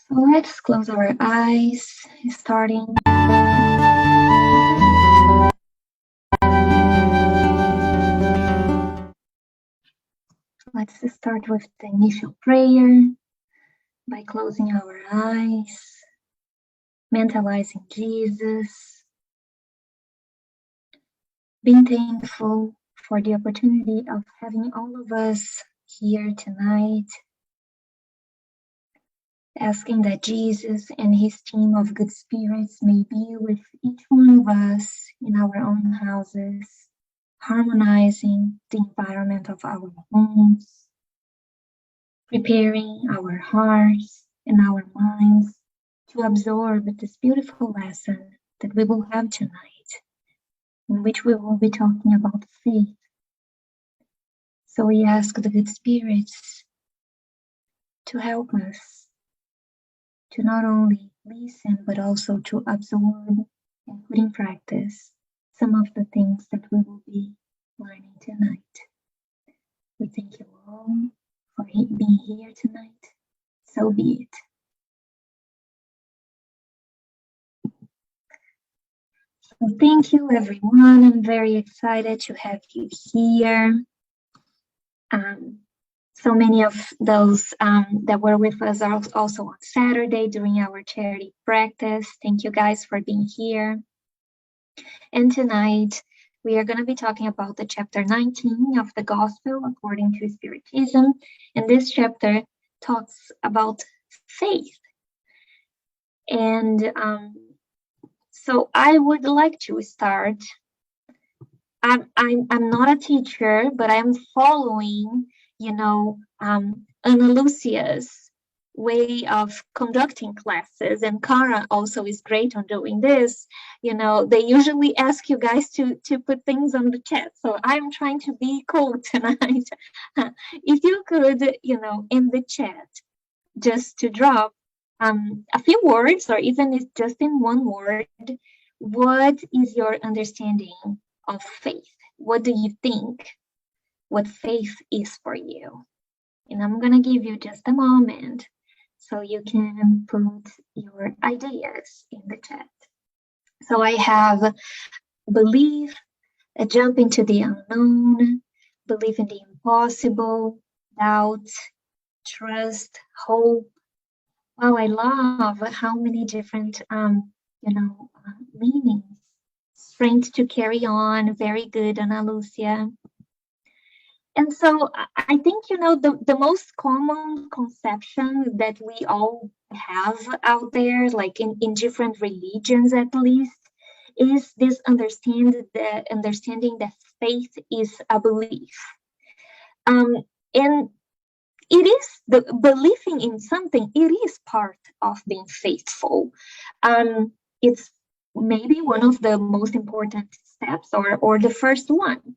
So let's close our eyes, starting. Let's start with the initial prayer by closing our eyes, mentalizing Jesus, being thankful for the opportunity of having all of us here tonight, asking that Jesus and his team of good spirits may be with each one of us in our own houses, harmonizing the environment of our homes, preparing our hearts and our minds to absorb this beautiful lesson that we will have tonight, in which we will be talking about faith. So we ask the good spirits to help us to not only listen, but also to absorb and put in practice some of the things that we will be learning tonight. We thank you all for being here tonight. So be it. So thank you, everyone. I'm very excited to have you here. So many of those that were with us are also on Saturday during our charity practice. Thank you guys for being here. And tonight, we are going to be talking about the chapter 19 of the Gospel according to Spiritism. And this chapter talks about faith. And so I would like to start. I'm not a teacher, but I'm following, Ana Lucia's way of conducting classes, and Cara also is great on doing this. They usually ask you guys to put things on the chat, so I'm trying to be cool tonight. If you could, in the chat, just to drop a few words, or even if just in one word, what is your understanding of faith? What do you think what faith is for you? And I'm going to give you just a moment so you can put your ideas in the chat. So I have belief, a jump into the unknown, belief in the impossible, doubt, trust, hope. Wow, I love how many different, meanings. Strength to carry on, very good, Ana Lucia. And so I think, the most common conception that we all have out there, like in different religions at least, is this understanding that faith is a belief. And it is the believing in something, it is part of being faithful. It's maybe one of the most important steps, or the first one.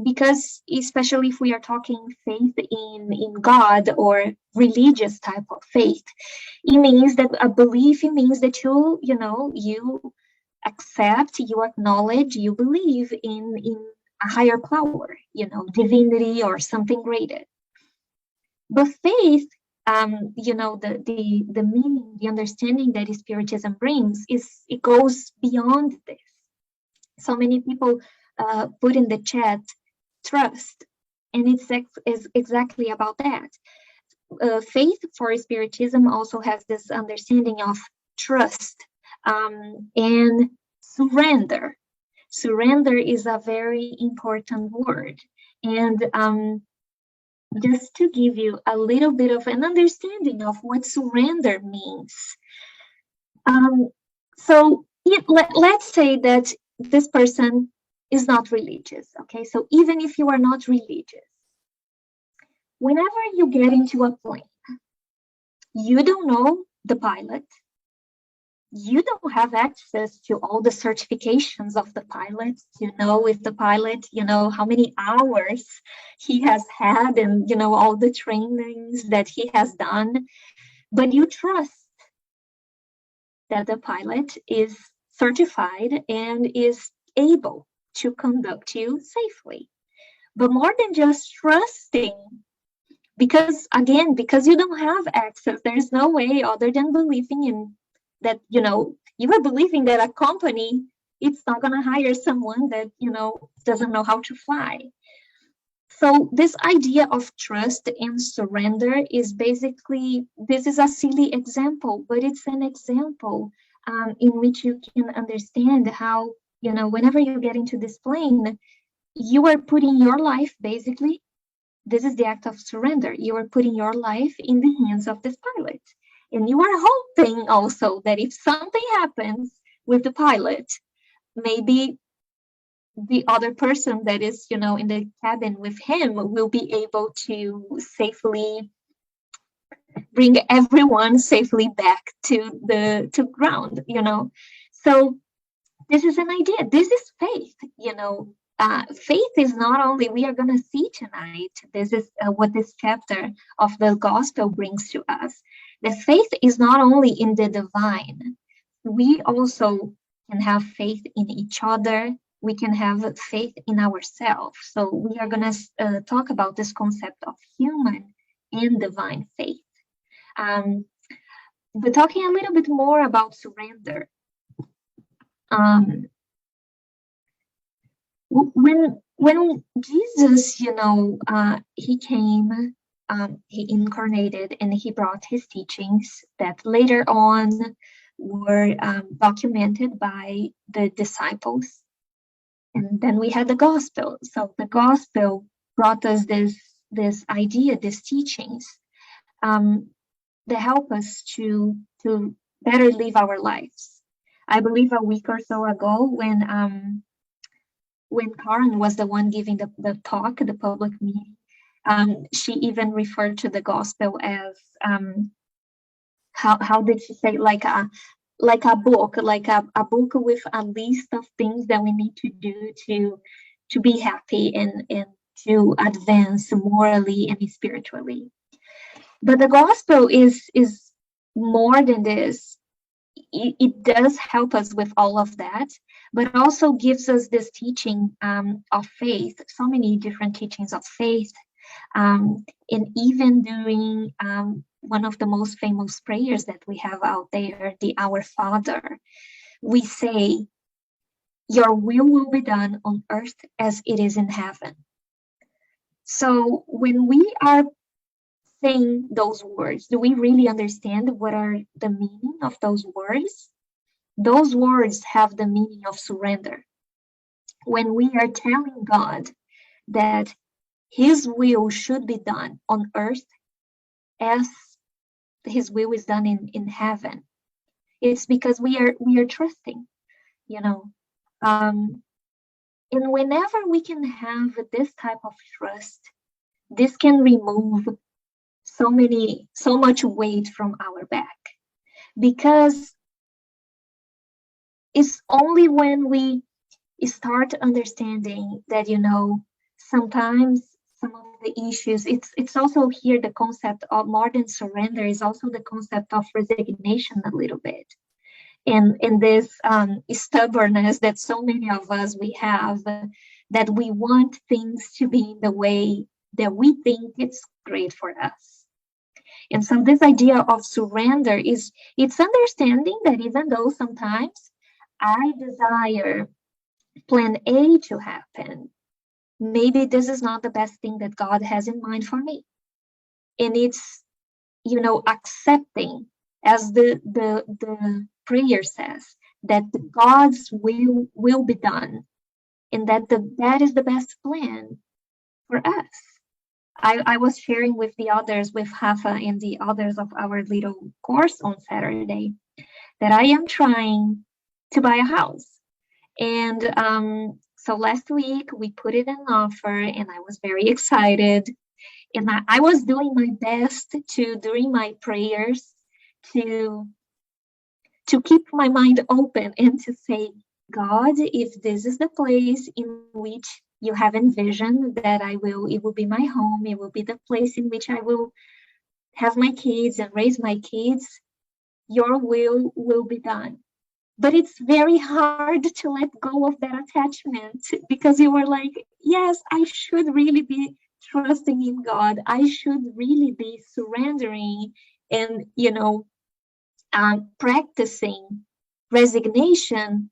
Because especially if we are talking faith in God or religious type of faith, it means that a belief, it means that you accept, you acknowledge, you believe in a higher power, divinity or something greater. But faith, the meaning, the understanding that Spiritism brings it goes beyond this. So many people put in the chat trust, and it's exactly about that. Faith for Spiritism also has this understanding of trust and surrender. Surrender is a very important word, and just to give you a little bit of an understanding of what surrender means. So let's say that this person is not religious, okay? So even if you are not religious, whenever you get into a plane, you don't know the pilot, you don't have access to all the certifications of the pilot to know if the pilot, how many hours he has had and, all the trainings that he has done, but you trust that the pilot is certified and is able to conduct you safely. But more than just trusting, because you don't have access. There's no way other than believing in that, you are believing that a company, it's not going to hire someone that, doesn't know how to fly. So this idea of trust and surrender is basically, this is a silly example, but it's an example in which you can understand how, whenever you get into this plane, you are putting your life, basically, this is the act of surrender. You are putting your life in the hands of this pilot. And you are hoping also that if something happens with the pilot, maybe the other person that is, in the cabin with him will be able to safely bring everyone safely back to ground, So this is an idea. This is faith, faith is not only, we are going to see tonight, this is what this chapter of the gospel brings to us. The faith is not only in the divine. We also can have faith in each other. We can have faith in ourselves. So we are going to talk about this concept of human and divine faith. But talking a little bit more about surrender. When Jesus, he came, he incarnated, and he brought his teachings that later on were documented by the disciples. And then we had the gospel. So the gospel brought us this idea, these teachings that help us to better live our lives. I believe a week or so ago, when Karen was the one giving the talk, the public meeting, she even referred to the gospel as how did she say, like a book, like a book with a list of things that we need to do to be happy and to advance morally and spiritually. But the gospel is more than this. It does help us with all of that, but also gives us this teaching of faith, so many different teachings of faith. And even during one of the most famous prayers that we have out there, the Our Father, we say, your will be done on earth as it is in heaven. So when we are saying those words, do we really understand what are the meaning of those words? Those words have the meaning of surrender. When we are telling God that his will should be done on earth as his will is done in heaven, it's because we are trusting, and whenever we can have this type of trust, this can remove so much weight from our back, because it's only when we start understanding that, sometimes some of the issues, it's also here the concept of more than surrender is also the concept of resignation a little bit. And this stubbornness that so many of us we have, that we want things to be in the way that we think it's great for us. And so this idea of surrender it's understanding that even though sometimes I desire plan A to happen, maybe this is not the best thing that God has in mind for me. And it's, accepting, as the prayer says, that God's will be done, and that is the best plan for us. I was sharing with the others, with Rafa and the others of our little course on Saturday, that I am trying to buy a house. And so last week we put it in offer, and I was very excited. And I was doing my best during my prayers, to keep my mind open and to say, God, if this is the place in which you have envisioned that it will be my home, it will be the place in which I will have my kids and raise my kids, your will be done. But it's very hard to let go of that attachment, because you were like, yes, I should really be trusting in God. I should really be surrendering and, practicing resignation.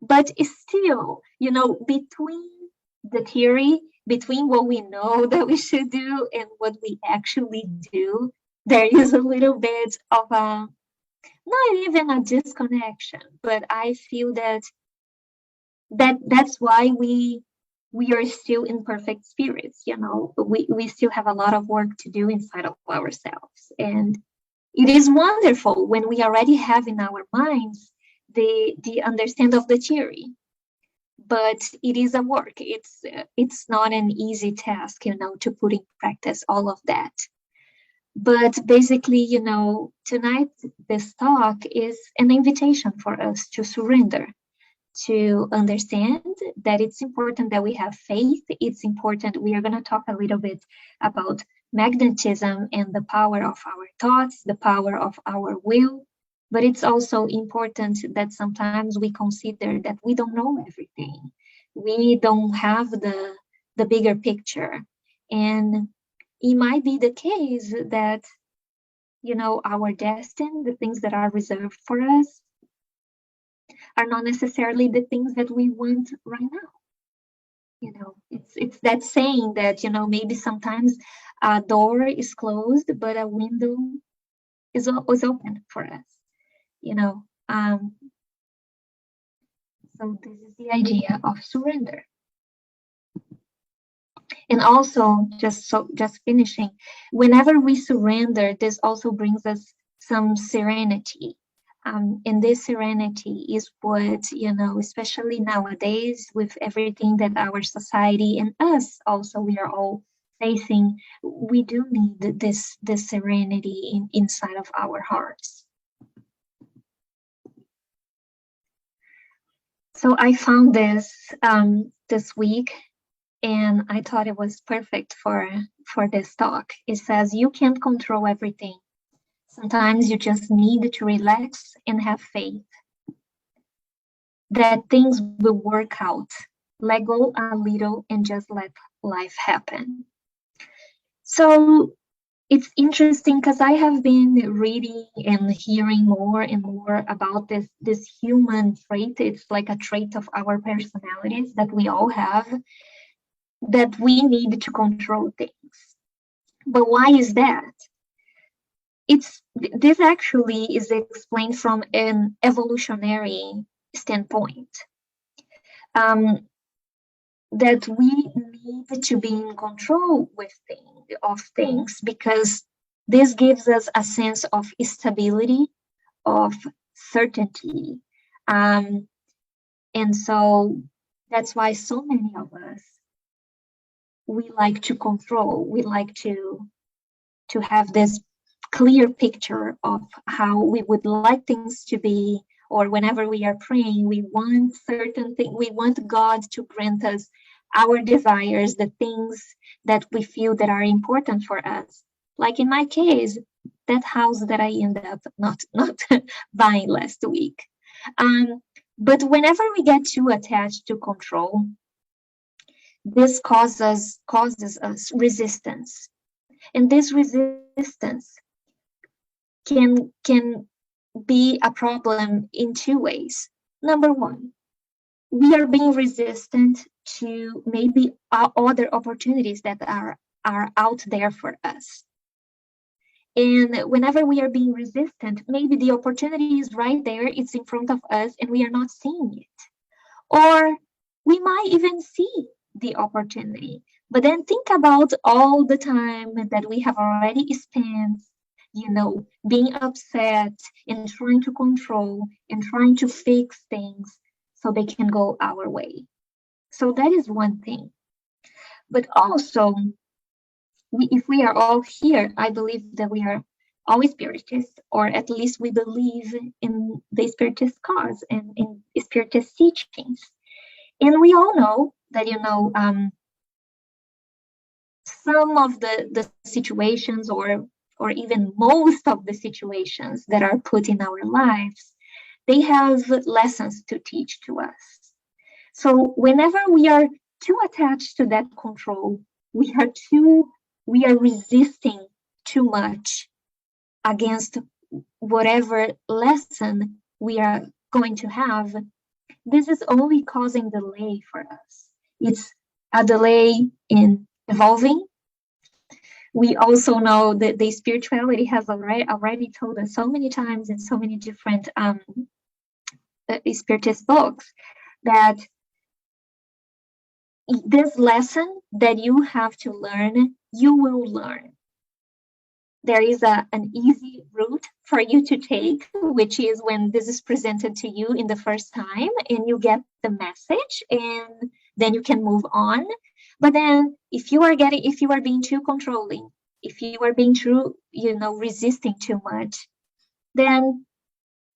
But it's still, between the theory, between what we know that we should do and what we actually do, there is a little bit of a, not even a disconnection, but I feel that's why we are still imperfect spirits. We still have a lot of work to do inside of ourselves. And it is wonderful when we already have in our minds the understand of the theory, but it is a work. It's not an easy task, to put in practice all of that. But basically, tonight this talk is an invitation for us to surrender, to understand that it's important that we have faith. It's important. We are going to talk a little bit about magnetism and the power of our thoughts, the power of our will. But it's also important that sometimes we consider that we don't know everything. We don't have the bigger picture. And it might be the case that, our destiny, the things that are reserved for us, are not necessarily the things that we want right now. It's that saying that, maybe sometimes a door is closed, but a window is open for us. So this is the idea of surrender. And also, just finishing, whenever we surrender, this also brings us some serenity. And this serenity is what, especially nowadays with everything that our society and us also, we are all facing, we do need this serenity inside of our hearts. So I found this week, and I thought it was perfect for this talk. It says, you can't control everything. Sometimes you just need to relax and have faith that things will work out. Let go a little and just let life happen. So it's interesting because I have been reading and hearing more and more about this human trait. It's like a trait of our personalities that we all have, that we need to control things. But why is that? This actually is explained from an evolutionary standpoint. That we need to be in control of things because this gives us a sense of stability, of certainty. And so that's why so many of us, we like to control, we like to have this clear picture of how we would like things to be, or whenever we are praying, we want certain things, we want God to grant us our desires, the things that we feel that are important for us. Like in my case, that house that I ended up not buying last week. But whenever we get too attached to control, this causes us resistance. And this resistance can be a problem in two ways. Number one, we are being resistant to maybe other opportunities that are out there for us. And whenever we are being resistant, maybe the opportunity is right there, it's in front of us, and we are not seeing it. Or we might even see the opportunity, but then think about all the time that we have already spent, being upset and trying to control and trying to fix things so they can go our way. So that is one thing. But also, if we are all here, I believe that we are always Spiritists, or at least we believe in the Spiritist cause and in Spiritist teachings. And we all know that, some of the situations or even most of the situations that are put in our lives, they have lessons to teach to us. So whenever we are too attached to that control, we are resisting too much against whatever lesson we are going to have. This is only causing delay for us. It's a delay in evolving. We also know that the spirituality has already told us so many times in so many different Spiritist books that this lesson that you have to learn, you will learn. There is an easy route for you to take, which is when this is presented to you in the first time and you get the message, and then you can move on. But then if you are being too controlling, if you are being too, resisting too much, then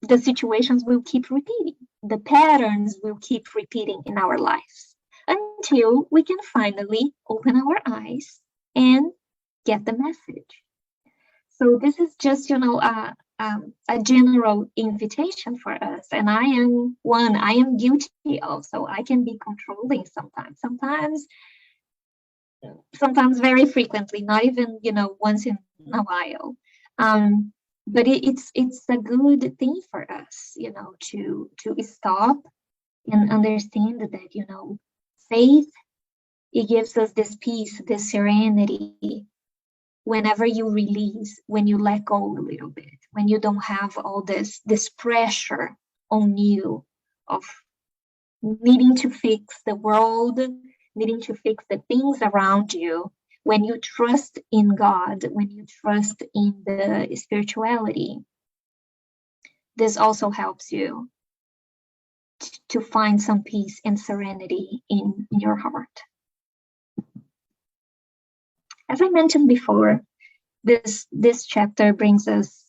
the situations will keep repeating. The patterns will keep repeating in our lives until we can finally open our eyes and get the message. So this is just, a general invitation for us. And I am guilty of, so I can be controlling sometimes very frequently, not even, once in a while. But it's a good thing for us, to stop and understand that, faith, it gives us this peace, this serenity, whenever you release, when you let go a little bit, when you don't have all this pressure on you of needing to fix the world, needing to fix the things around you. When you trust in God, when you trust in the spirituality, this also helps you to find some peace and serenity in your heart. As I mentioned before, this chapter brings us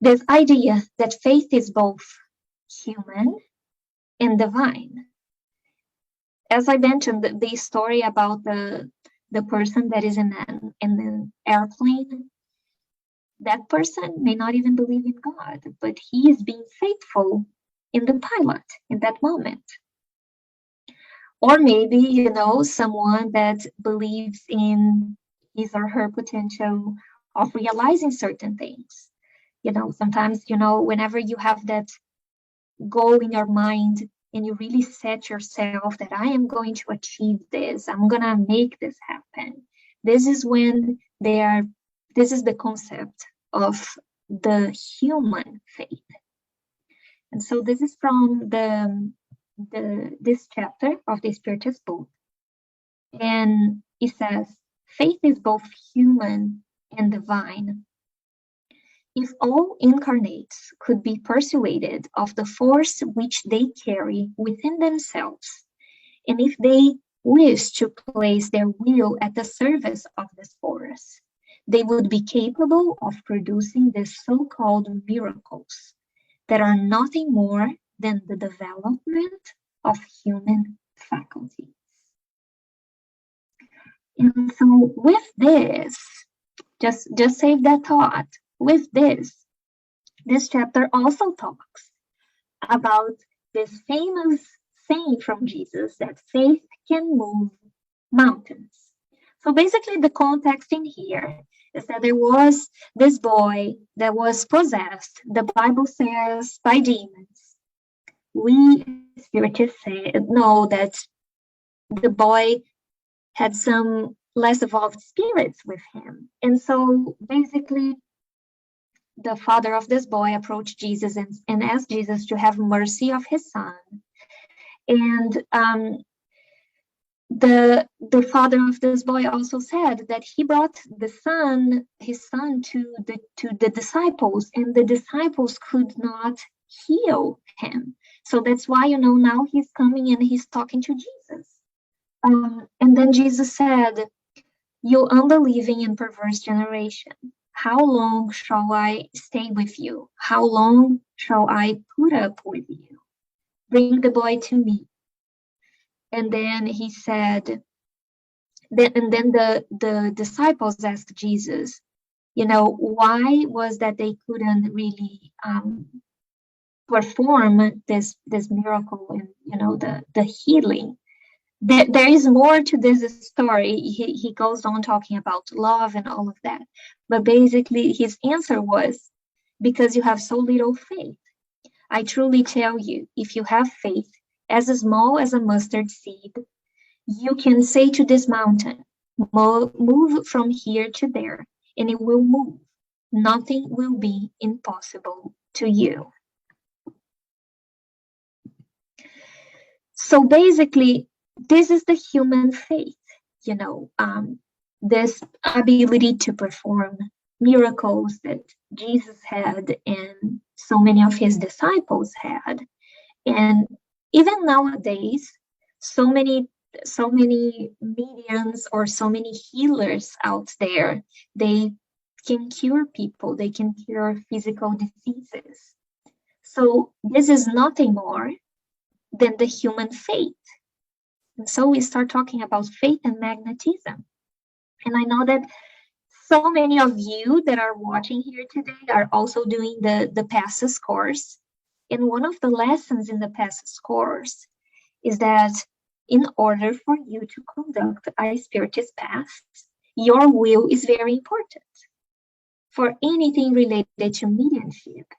this idea that faith is both human and divine. As I mentioned, the story about the person that is in an airplane, that person may not even believe in God, but he is being faithful in the pilot in that moment. Or maybe, someone that believes in his or her potential of realizing certain things. Sometimes, whenever you have that goal in your mind and you really set yourself that I am going to achieve this, I'm going to make this happen. This is this is the concept of the human faith. And so this is from this chapter of the Spiritist book. And it says, faith is both human and divine. If all incarnates could be persuaded of the force which they carry within themselves, and if they wish to place their will at the service of this force, they would be capable of producing the so-called miracles that are nothing more than the development of human faculties. And so with this, just save that thought. With this chapter also talks about this famous saying from Jesus that faith can move mountains. So basically the context in here is that there was this boy that was possessed, the Bible says, by demons. We Spiritists know that the boy had some less evolved spirits with him. And so basically the father of this boy approached Jesus and asked Jesus to have mercy of his son. And the father of this boy also said that he brought his son to the disciples, and the disciples could not heal him. So that's why, now he's coming and he's talking to Jesus. And then Jesus said, "You unbelieving and perverse generation, how long shall I stay with you? How long shall I put up with you? Bring the boy to me." And then he said, and then the disciples asked Jesus, why was that they couldn't really perform this miracle and, the healing. there is more to this story. He goes on talking about love and all of that. But basically, his answer was, because you have so little faith. I truly tell you, if you have faith as small as a mustard seed, you can say to this mountain, move from here to there, and it will move. Nothing will be impossible to you. So basically, this is the human faith, this ability to perform miracles that Jesus had and so many of his disciples had. And even nowadays, so many mediums or so many healers out there, they can cure people, they can cure physical diseases. So this is nothing more than the human faith. And so we start talking about faith and magnetism. And I know that so many of you that are watching here today are also doing the PASSES course. And one of the lessons in the PASSES course is that in order for you to conduct a Spiritist path, your will is very important. For anything related to mediumship,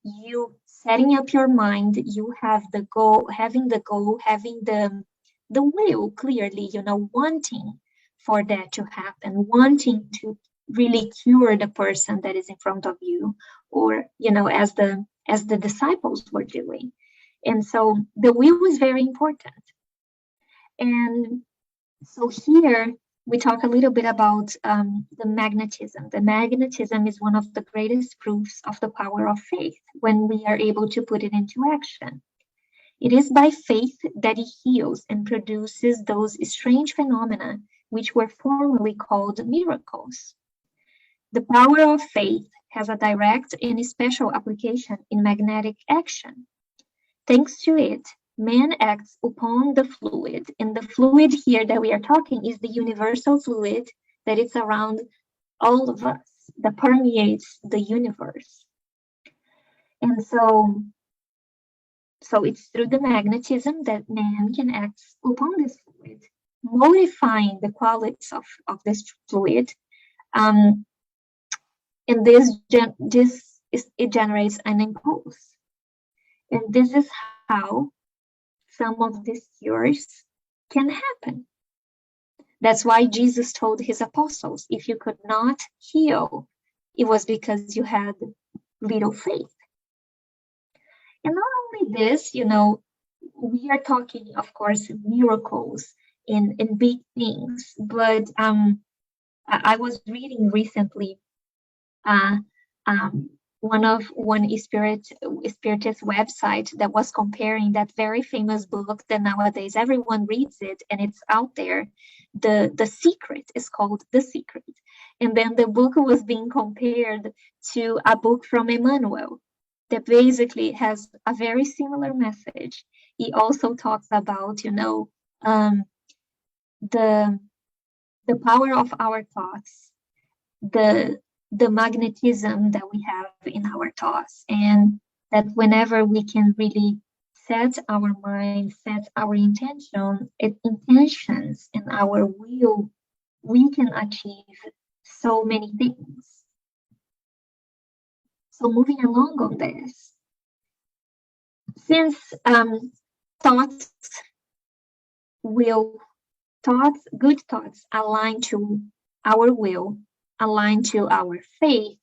you setting up your mind, you have the goal, having the will clearly, wanting for that to happen, wanting to really cure the person that is in front of you, or as the disciples were doing. And so the will is very important. And so here we talk a little bit about the magnetism. The magnetism is one of the greatest proofs of the power of faith when we are able to put it into action. It is by faith that it heals and produces those strange phenomena which were formerly called miracles. The power of faith has a direct and special application in magnetic action. Thanks to it, man acts upon the fluid, and the fluid here that we are talking is the universal fluid that is around all of us, that permeates the universe. And so it's through the magnetism that man can act upon this fluid, modifying the qualities of this fluid. And it generates an impulse. And this is how some of these cures can happen. That's why Jesus told his apostles, if you could not heal, it was because you had little faith. And not only this, we are talking, of course, miracles and big things, but I was reading recently one Spiritist website that was comparing that very famous book that nowadays everyone reads it and it's out there. The Secret is called The Secret. And then the book was being compared to a book from Emmanuel that basically has a very similar message. He also talks about, the power of our thoughts, the magnetism that we have in our thoughts, and that whenever we can really set our mind, set our intentions and our will, we can achieve so many things. So moving along on this, since good thoughts align to our will, aligned to our faith,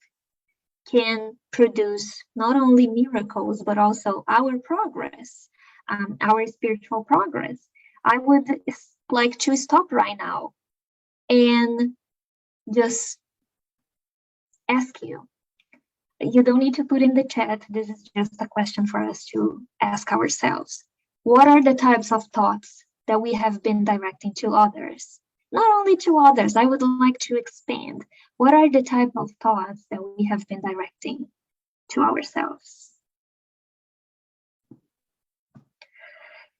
can produce not only miracles, but also our progress, our spiritual progress. I would like to stop right now and just ask you. You don't need to put in the chat. This is just a question for us to ask ourselves. What are the types of thoughts that we have been directing to others? Not only to others, I would like to expand. What are the type of thoughts that we have been directing to ourselves?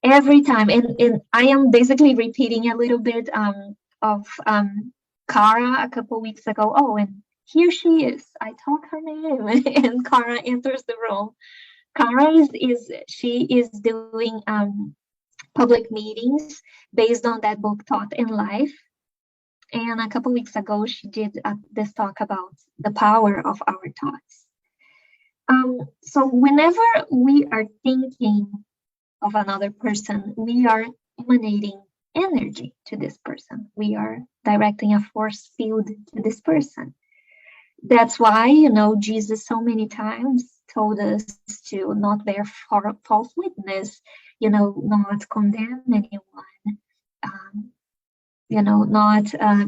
Every time, and I am basically repeating a little bit of Kara a couple weeks ago. Oh, and here she is. I talk her name, and Kara enters the room. Kara is doing public meetings based on that book, Thought in Life. And a couple weeks ago, she did this talk about the power of our thoughts. So whenever we are thinking of another person, we are emanating energy to this person. We are directing a force field to this person. That's why, Jesus so many times told us to not bear false witness, not condemn anyone, not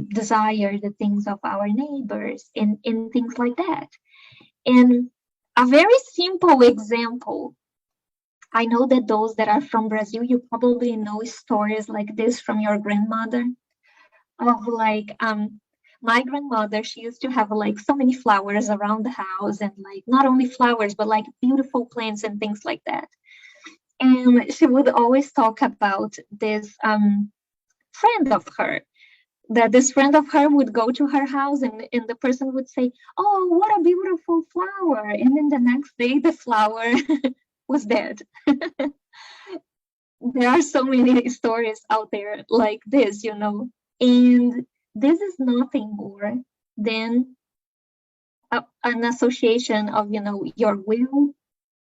desire the things of our neighbors and things like that. And a very simple example, I know that those that are from Brazil, you probably know stories like this from your grandmother, of like, my grandmother, she used to have like so many flowers around the house, and like not only flowers, but like beautiful plants and things like that. And she would always talk about this friend of her, that this friend of her would go to her house, and the person would say, "Oh, what a beautiful flower." And then the next day, the flower was dead. There are so many stories out there like this, and this is nothing more than an association of, your will,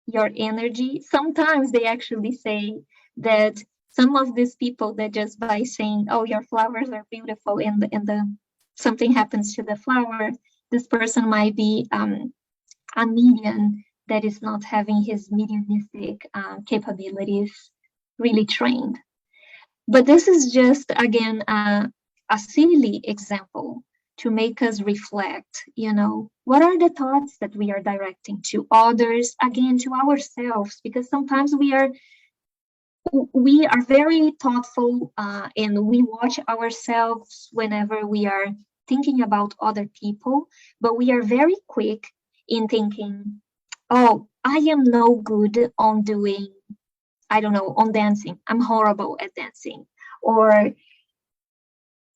your energy. Sometimes they actually say that some of these people that just by saying, "Oh, your flowers are beautiful," and something happens to the flower, this person might be a medium that is not having his mediumistic capabilities really trained. But this is just, again, a silly example to make us reflect, what are the thoughts that we are directing to others, again, to ourselves, because sometimes we are very thoughtful, and we watch ourselves whenever we are thinking about other people, but we are very quick in thinking, "Oh, I am no good on doing, I don't know, on dancing. I'm horrible at dancing." Or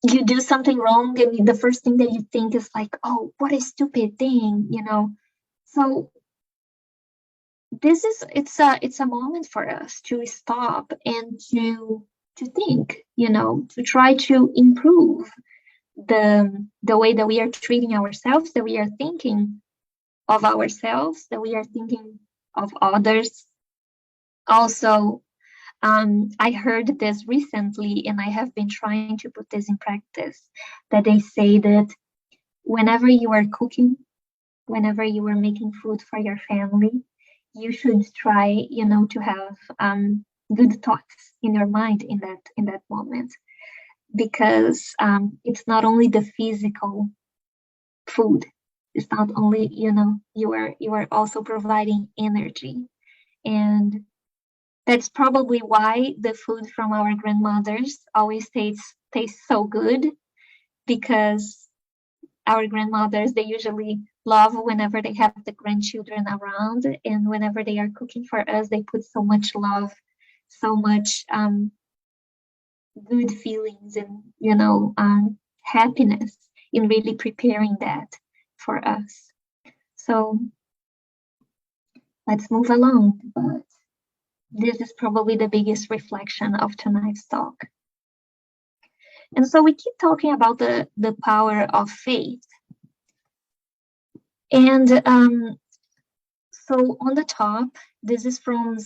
you do something wrong, and the first thing that you think is like, "Oh, what a stupid thing," So it's a moment for us to stop and to think, to try to improve the way that we are treating ourselves, that we are thinking of ourselves, that we are thinking of others. Also, I heard this recently, and I have been trying to put this in practice, that they say that whenever you are cooking, whenever you are making food for your family, you should try, to have good thoughts in your mind in that moment, because it's not only the physical food. It's not only, you are also providing energy. And that's probably why the food from our grandmothers always tastes so good, because our grandmothers, they usually love whenever they have the grandchildren around, and whenever they are cooking for us, they put so much love, so much good feelings, and happiness in really preparing that for us. So let's move along. But this is probably the biggest reflection of tonight's talk. And so we keep talking about the power of faith. And so on the top, this is from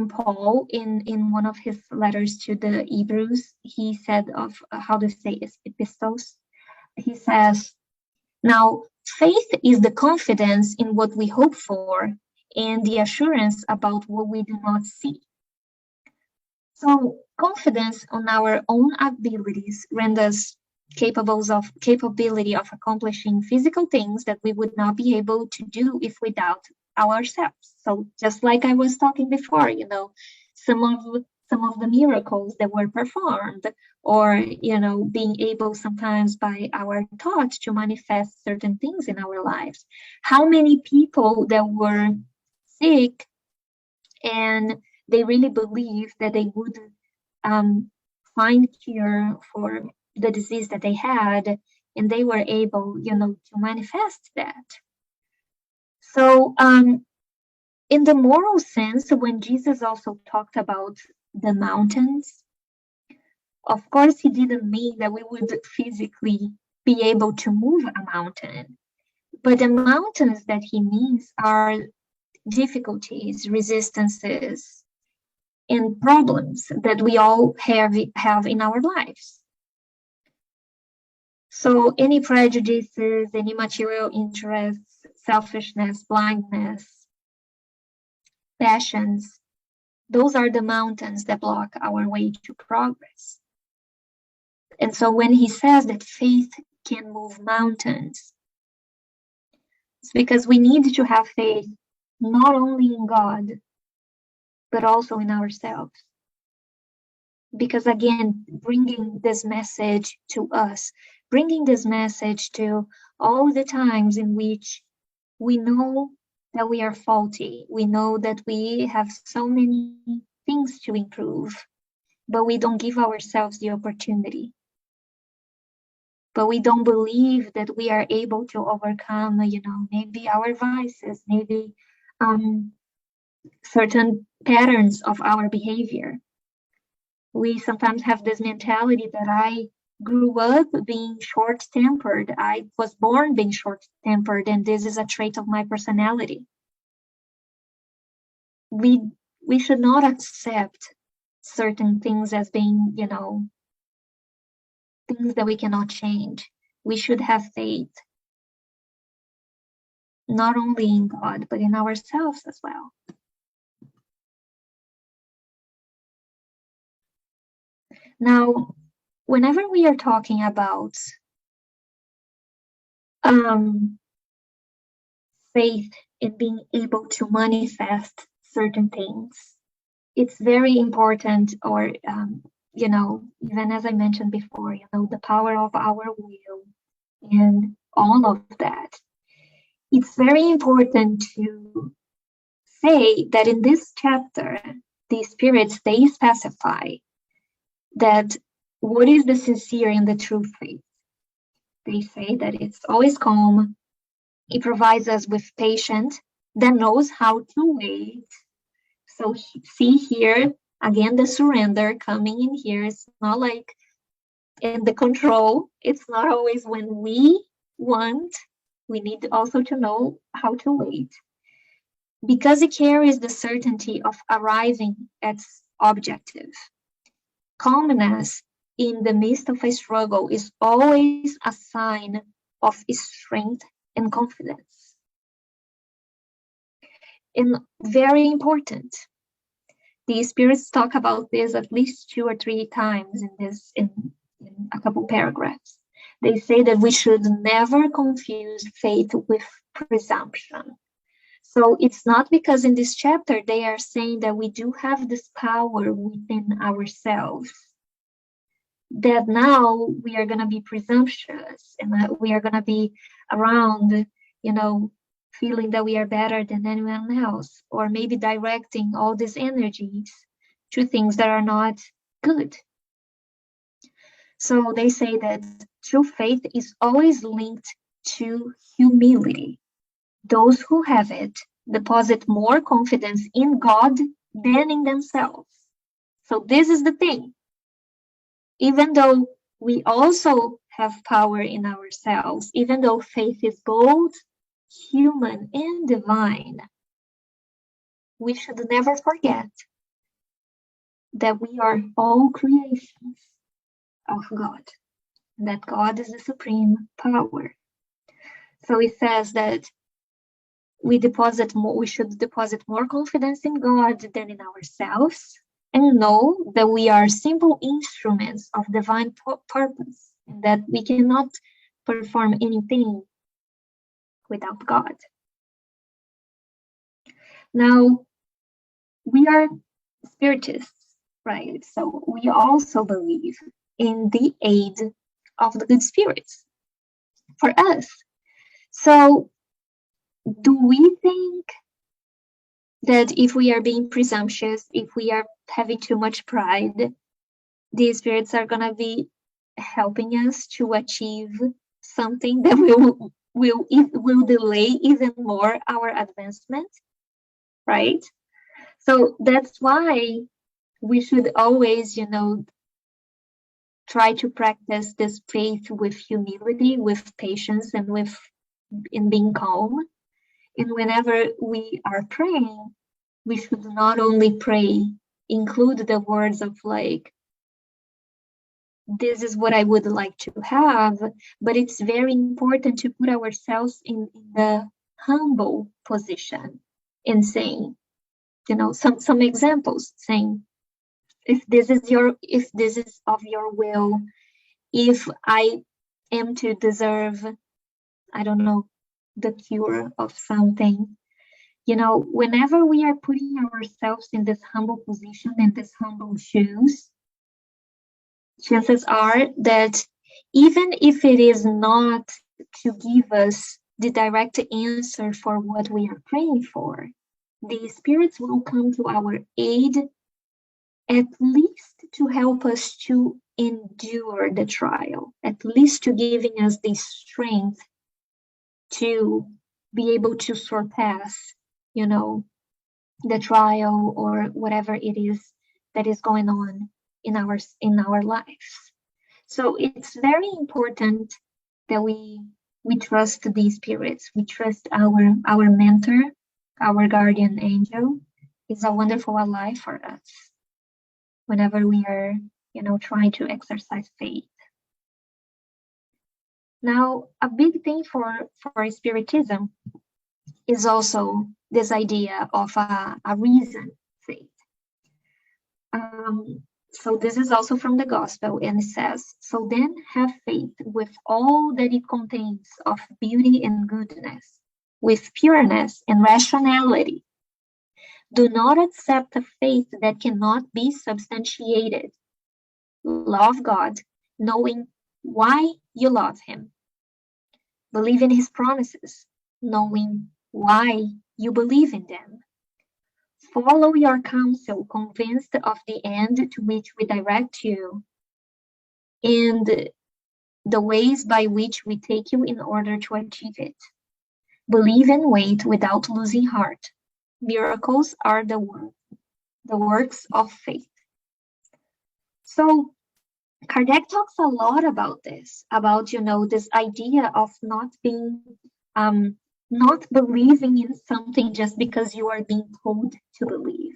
Paul in one of his letters to the Hebrews. He said of how to say epistles. He says, "Now faith is the confidence in what we hope for and the assurance about what we do not see." So confidence on our own abilities renders capability of accomplishing physical things that we would not be able to do if we doubt ourselves. So just like I was talking before, some of the miracles that were performed, or being able sometimes by our thoughts to manifest certain things in our lives. How many people that were sick and they really believed that they would find cure for the disease that they had, and they were able, to manifest that. So in the moral sense, when Jesus also talked about the mountains, Of course, he didn't mean that we would physically be able to move a mountain, but the mountains that he means are difficulties, resistances, and problems that we all have in our lives. So any prejudices, any material interests, selfishness, blindness, passions, those are the mountains that block our way to progress. And so when he says that faith can move mountains, it's because we need to have faith not only in God, but also in ourselves. Because again, bringing this message to us, bringing this message to all the times in which we know that we are faulty, we know that we have so many things to improve, but we don't give ourselves the opportunity. But we don't believe that we are able to overcome, maybe our vices, maybe certain patterns of our behavior. We sometimes have this mentality that I grew up being short-tempered. I was born being short-tempered, and this is a trait of my personality. We should not accept certain things as being, things that we cannot change. We should have faith, not only in God, but in ourselves as well. Now, whenever we are talking about faith in being able to manifest certain things, it's very important, or even as I mentioned before, the power of our will and all of that. It's very important to say that in this chapter, the spirits, they specify that what is the sincere and the true faith. They say that it's always calm. It provides us with patience that knows how to wait. So see here, again, the surrender coming in here. It's not like in the control. It's not always when we want. We need also to know how to wait. Because it carries the certainty of arriving at objective. Calmness in the midst of a struggle is always a sign of strength and confidence. And very important, the spirits talk about this at least 2 or 3 times in a couple paragraphs. They say that we should never confuse faith with presumption. So it's not because in this chapter they are saying that we do have this power within ourselves, that now we are going to be presumptuous and that we are going to be around, feeling that we are better than anyone else, or maybe directing all these energies to things that are not good. So they say that true faith is always linked to humility. Those who have it deposit more confidence in God than in themselves. So this is the thing. Even though we also have power in ourselves, even though faith is both human and divine, we should never forget that we are all creations of God, that God is the supreme power. So it says that we should deposit more confidence in God than in ourselves, and know that we are simple instruments of divine purpose, and that we cannot perform anything without God. Now, we are spiritists, right? So we also believe in the aid of the good spirits for us. So do we think that if we are being presumptuous, if we are having too much pride, these spirits are going to be helping us to achieve something that will delay even more our advancement, right? So that's why we should always, try to practice this faith with humility, with patience, and in being calm. And whenever we are praying, we should not only pray, include the words of like, this is what I would like to have, but it's very important to put ourselves in the humble position and saying, some examples, saying, if this is of your will, if I am to deserve, I don't know, the cure of something, whenever we are putting ourselves in this humble position, in this humble shoes, chances are that even if it is not to give us the direct answer for what we are praying for, the spirits will come to our aid, at least to help us to endure the trial, at least to giving us the strength to be able to surpass, the trial or whatever it is that is going on in our lives. So it's very important that we trust these spirits. We trust our mentor, our guardian angel. Is a wonderful ally for us whenever we are, trying to exercise faith. Now, a big thing for Spiritism is also this idea of a reason faith. So this is also from the Gospel, and it says, so then have faith with all that it contains of beauty and goodness, with pureness and rationality. Do not accept a faith that cannot be substantiated. Love God, knowing why you love him. Believe in his promises, knowing why you believe in them. Follow your counsel, convinced of the end to which we direct you, and the ways by which we take you in order to achieve it. Believe and wait without losing heart. Miracles are the works of faith. So Kardec talks a lot about this, about, this idea of not being, not believing in something just because you are being told to believe,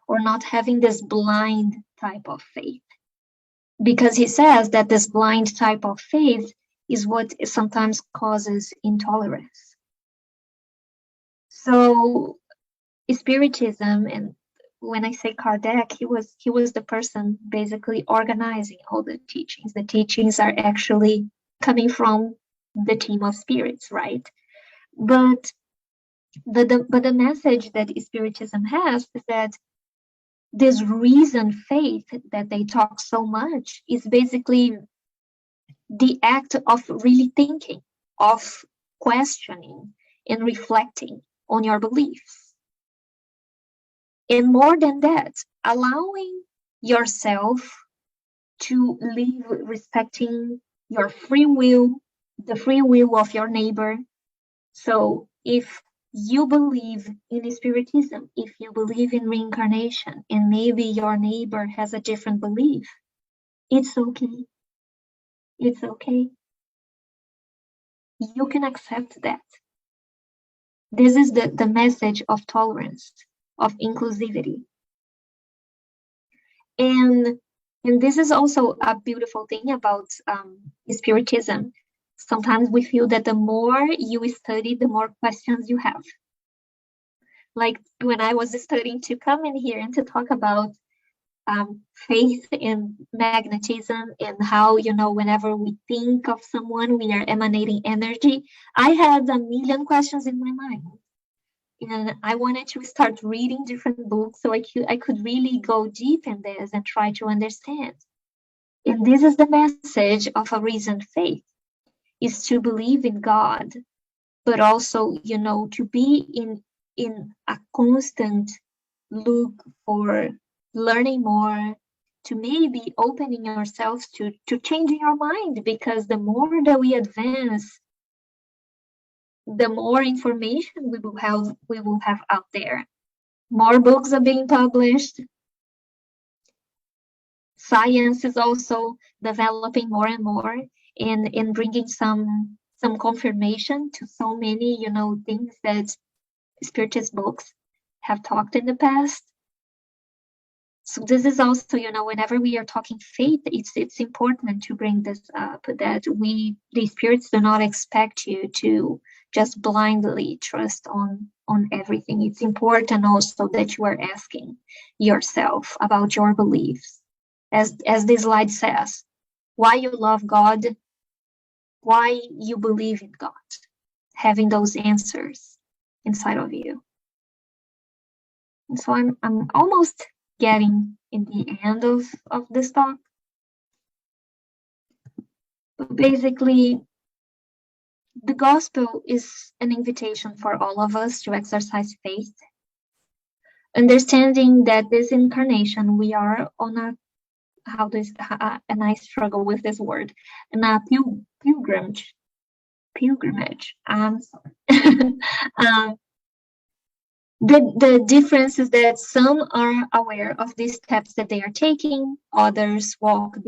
or not having this blind type of faith. Because he says that this blind type of faith is what sometimes causes intolerance. So Spiritism, and when I say Kardec, he was the person basically organizing all the teachings. The teachings are actually coming from the team of spirits, right? But the message that Spiritism has is that this reason faith that they talk so much is basically the act of really thinking, of questioning and reflecting on your beliefs. And more than that, allowing yourself to live respecting your free will, the free will of your neighbor. So if you believe in Spiritism, if you believe in reincarnation, and maybe your neighbor has a different belief, it's okay. It's okay. You can accept that. This is the message of tolerance, of inclusivity. And this is also a beautiful thing about Spiritism. Sometimes we feel that the more you study, the more questions you have. Like when I was studying to come in here and to talk about faith in magnetism and how, whenever we think of someone, we are emanating energy, I had a million questions in my mind. And I wanted to start reading different books so I could really go deep in this and try to understand. And this is the message of a reasoned faith, is to believe in God, but also, to be in a constant look for learning more, to maybe opening ourselves to changing our mind, because the more that we advance, the more information we will have out there. More books are being published. science is also developing more and more in bringing some confirmation to so many, things that Spiritist books have talked in the past. So this is also, whenever we are talking faith, it's important to bring this up, that the spirits do not expect you to just blindly trust on everything. It's important also that you are asking yourself about your beliefs. As this slide says, why you love God, why you believe in God, having those answers inside of you. And so I'm almost getting in the end of this talk. But basically, the gospel is an invitation for all of us to exercise faith, understanding that this incarnation we are on a and I struggle with this word, and a pilgrimage. I'm sorry. The difference is that some are aware of the steps that they are taking, others walk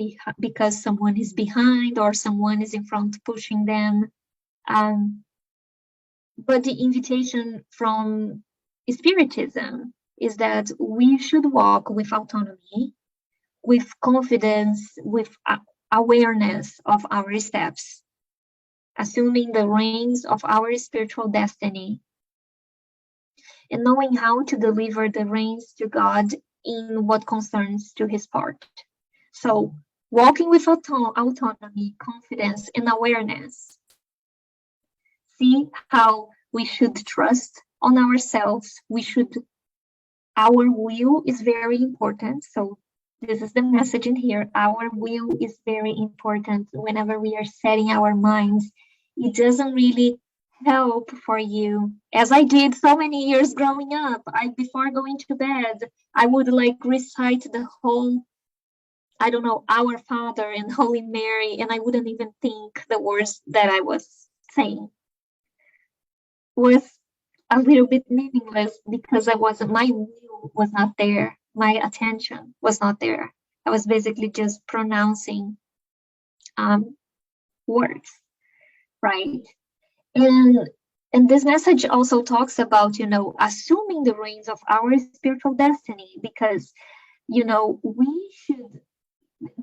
because someone is behind or someone is in front pushing them. But the invitation from Spiritism is that we should walk with autonomy, with confidence, with awareness of our steps, assuming the reins of our spiritual destiny, and knowing how to deliver the reins to God in what concerns to his part. So walking with autonomy, confidence, and awareness. See how we should trust on ourselves. Our will is very important. So this is the message in here. Our will is very important whenever we are setting our minds. It doesn't really help for you, as I did so many years growing up. Before going to bed, I would recite the whole, Our Father and Holy Mary, and I wouldn't even think the words that I was saying was a little bit meaningless because my will was not there, my attention was not there. I was basically just pronouncing words, right? And this message also talks about, assuming the reins of our spiritual destiny, because,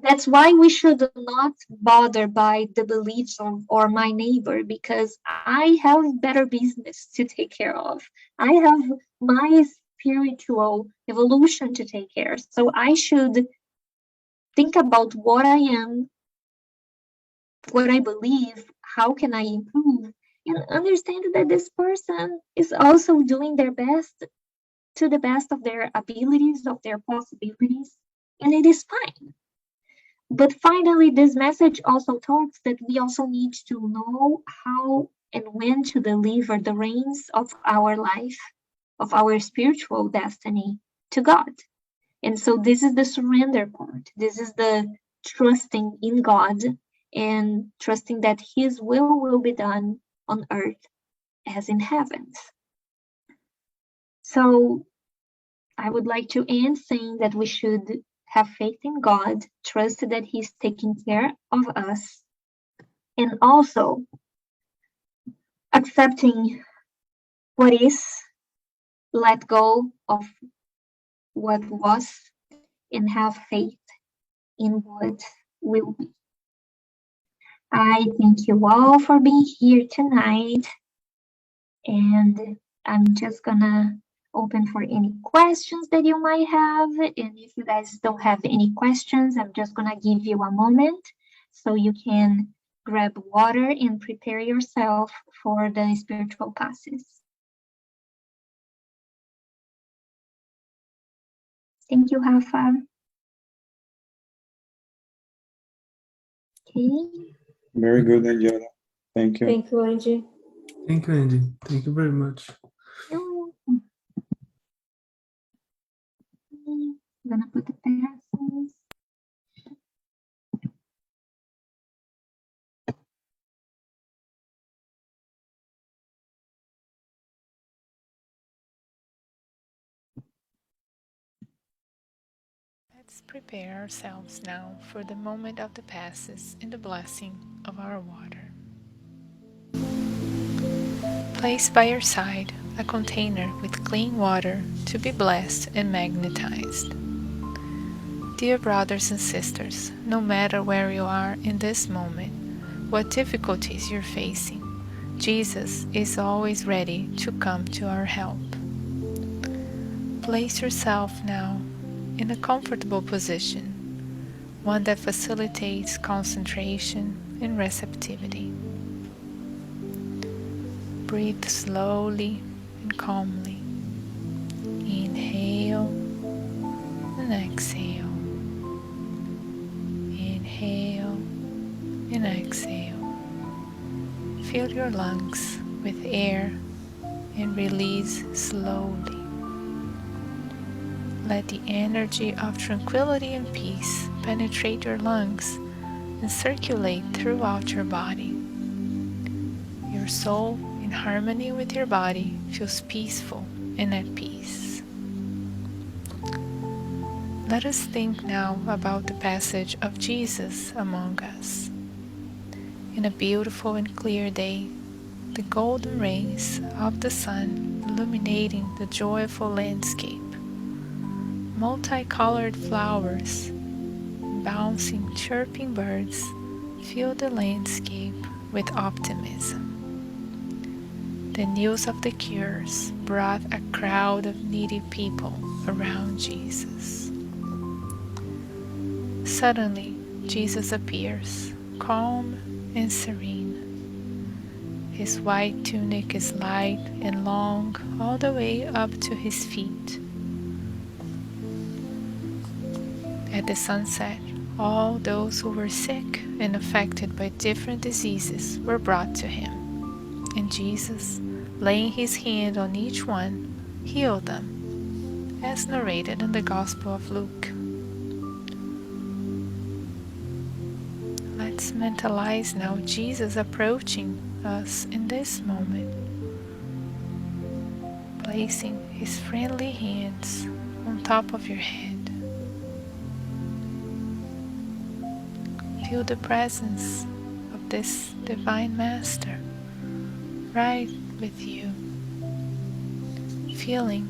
that's why we should not bother by the beliefs or my neighbor, because I have better business to take care of. I have my spiritual evolution to take care. So I should think about what I am, what I believe, how can I improve, and understand that this person is also doing their best to the best of their abilities, of their possibilities, and it is fine. But finally, this message also talks that we also need to know how and when to deliver the reins of our life, of our spiritual destiny to God. And so this is the surrender part. This is the trusting in God and trusting that his will be done on earth as in heavens. So I would like to end saying that we should have faith in God, trust that he's taking care of us, and also accepting what is, let go of what was, and have faith in what will be. I thank you all for being here tonight, and I'm just gonna open for any questions that you might have. And if you guys don't have any questions, I'm just gonna give you a moment so you can grab water and prepare yourself for the spiritual passes. Thank you, Rafa. Okay. Very good, Angela. Thank you. Thank you, Angie. Thank you, Andy. Thank you very much. I'm gonna put the passes. Let's prepare ourselves now for the moment of the passes and the blessing of our water. Place by your side a container with clean water to be blessed and magnetized. Dear brothers and sisters, no matter where you are in this moment, what difficulties you're facing, Jesus is always ready to come to our help. Place yourself now in a comfortable position, one that facilitates concentration and receptivity. Breathe slowly and calmly. Inhale and exhale. Inhale and exhale. Fill your lungs with air and release slowly. Let the energy of tranquility and peace penetrate your lungs and circulate throughout your body. Your soul, in harmony with your body, feels peaceful and at peace. Let us think now about the passage of Jesus among us. In a beautiful and clear day, the golden rays of the sun illuminating the joyful landscape. Multicolored flowers, bouncing, chirping birds fill the landscape with optimism. The news of the cures brought a crowd of needy people around Jesus. Suddenly, Jesus appears, calm and serene. His white tunic is light and long all the way up to his feet. At the sunset, all those who were sick and affected by different diseases were brought to him, and Jesus, laying his hand on each one, healed them, as narrated in the Gospel of Luke. Let's mentalize now Jesus approaching us in this moment, placing his friendly hands on top of your head. Feel the presence of this Divine Master right with you, feeling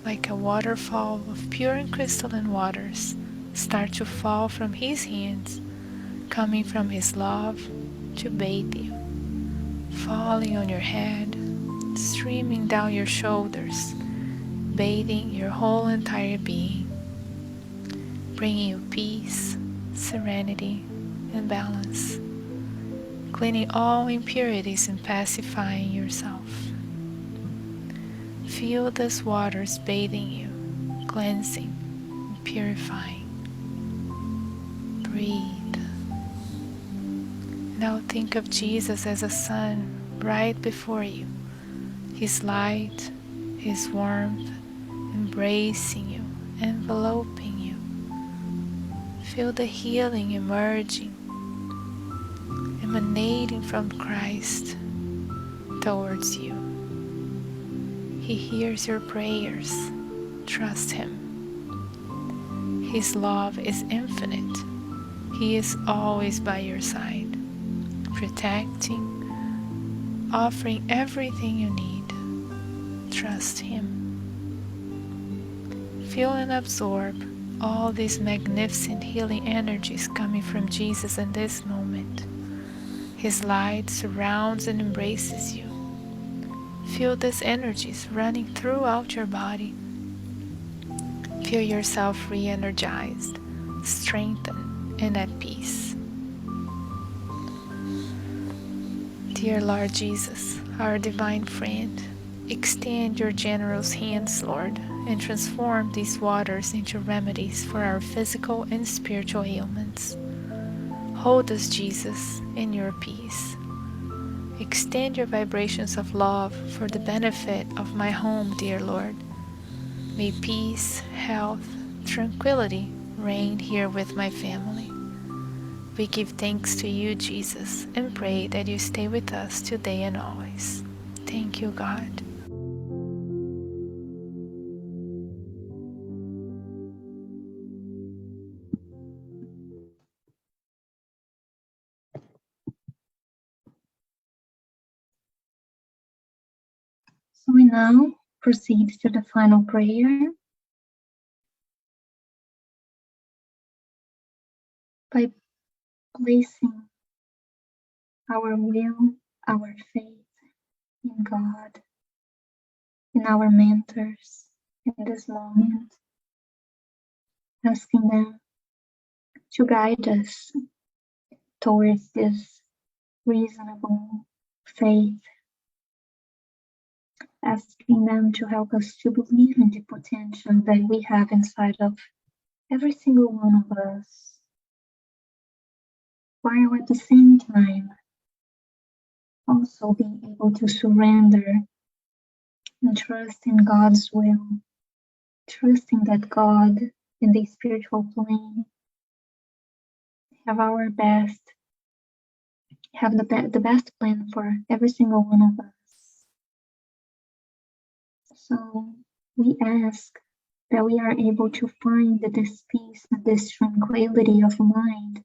like a waterfall of pure and crystalline waters start to fall from his hands, coming from his love to bathe you, falling on your head, streaming down your shoulders, bathing your whole entire being, bringing you peace, serenity, and balance, cleaning all impurities and pacifying yourself. Feel these waters bathing you, cleansing and purifying. Breathe. Now think of Jesus as a sun right before you, his light, his warmth, embracing you, enveloping you. Feel the healing emerging, emanating from Christ towards you. He hears your prayers. Trust him. His love is infinite. He is always by your side, protecting, offering everything you need. Trust him. Feel and absorb all these magnificent healing energies coming from Jesus in this moment. His light surrounds and embraces you. Feel these energies running throughout your body. Feel yourself re-energized, strengthened, and at peace. Dear Lord Jesus, our divine friend, extend your generous hands, Lord, and transform these waters into remedies for our physical and spiritual ailments. Hold us, Jesus, in your peace. Extend your vibrations of love for the benefit of my home, dear Lord. May peace, health, tranquility reign here with my family. We give thanks to you, Jesus, and pray that you stay with us today and always. Thank you, God. So we now proceed to the final prayer by placing our will, our faith in God, in our mentors in this moment, asking them to guide us towards this reasonable faith, asking them to help us to believe in the potential that we have inside of every single one of us, while at the same time also being able to surrender and trust in God's will, trusting that God in the spiritual plane have our best, have the best plan for every single one of us. So we ask that we are able to find this peace and this tranquility of mind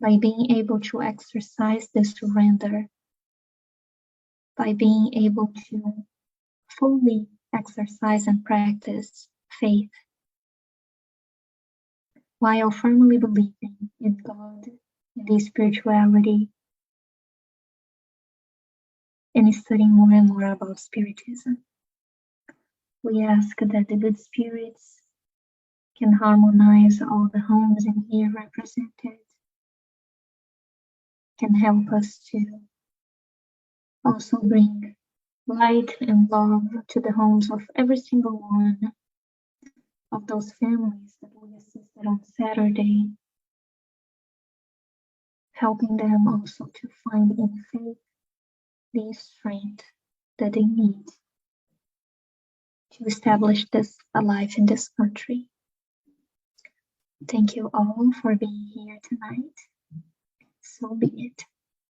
by being able to exercise this surrender, by being able to fully exercise and practice faith, while firmly believing in God, in the spirituality, and studying more and more about Spiritism. We ask that the good spirits can harmonize all the homes in here represented, can help us to also bring light and love to the homes of every single one of those families that we assisted on Saturday, helping them also to find in faith the strength that they need to establish a life in this country. Thank you all for being here tonight. So be it.